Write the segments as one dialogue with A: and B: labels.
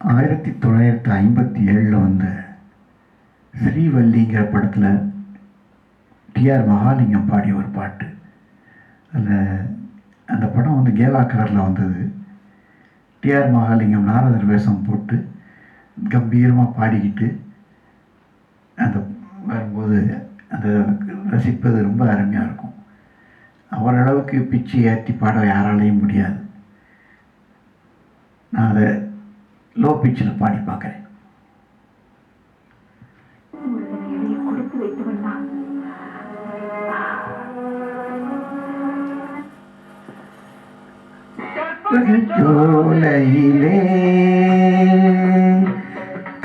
A: 1957 வந்த ஸ்ரீவல்லிங்கிற படத்தில் டிஆர் மகாலிங்கம் பாடிய ஒரு பாட்டு. அந்த படம் வந்து கேவா கலரில் வந்தது. டிஆர் மகாலிங்கம் நாரதர் வேஷம் போட்டு கம்பீரமாக பாடிக்கிட்டு அந்த வரும்போது அந்த ரசிப்பது ரொம்ப அருமையாக இருக்கும். அவரளவுக்கு பிச்சு ஏற்றி பாட யாராலையும் முடியாது. நான் அதை லோ பிச்சில் பாடி பார்க்குறேன். கற்பகச்சோலையிலே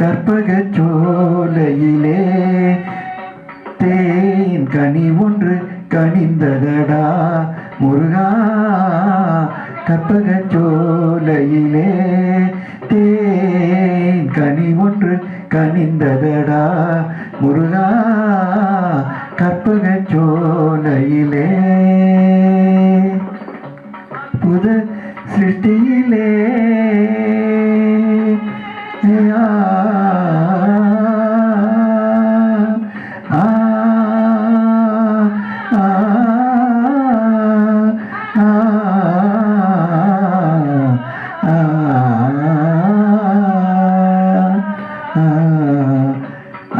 A: கற்பகச்சோலையிலே தேன் கனி ஒன்று கனிந்ததடா முருகா. கற்பகச்சோலையிலே தேன் கனி ஒன்று கனிந்ததடா முருகா. கற்பகச்சோலையிலே புத சிருஷ்டியிலே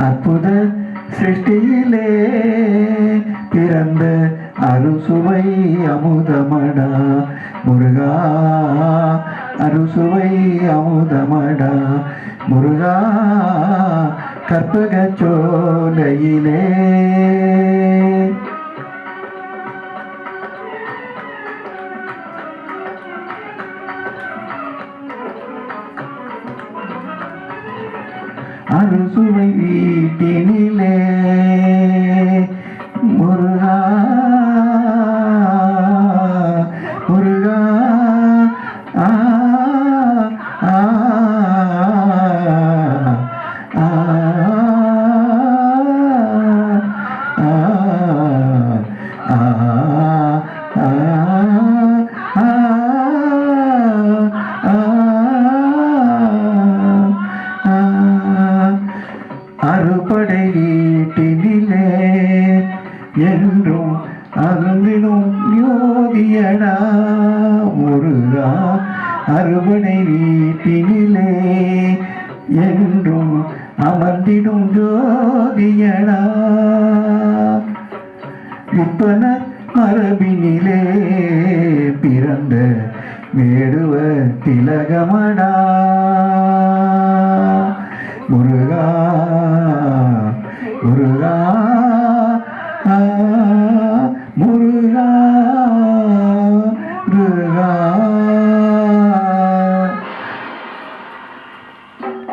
A: அற்புத சிருஷ்டியிலே பிறந்த அறுசுவை அமுதமடா முருகா. அறுசுவை அமுதமடா முருகா. கற்பகச்சோலையிலே அறுசுவை வீட்டினிலே முருகா முருகா. ஆ ஆ ஆ அறுபடை வீட்டினிலே என்றும் அருந்திடும் யோதியடா முருகா. அறுபடை வீட்டினிலே என்றும் அமர்ந்திடும் ஜோதியடா. விற்பனர் மரபினிலே பிறந்த வேடுவ திலகமடா முருகா முருகா. முருகா முருகா.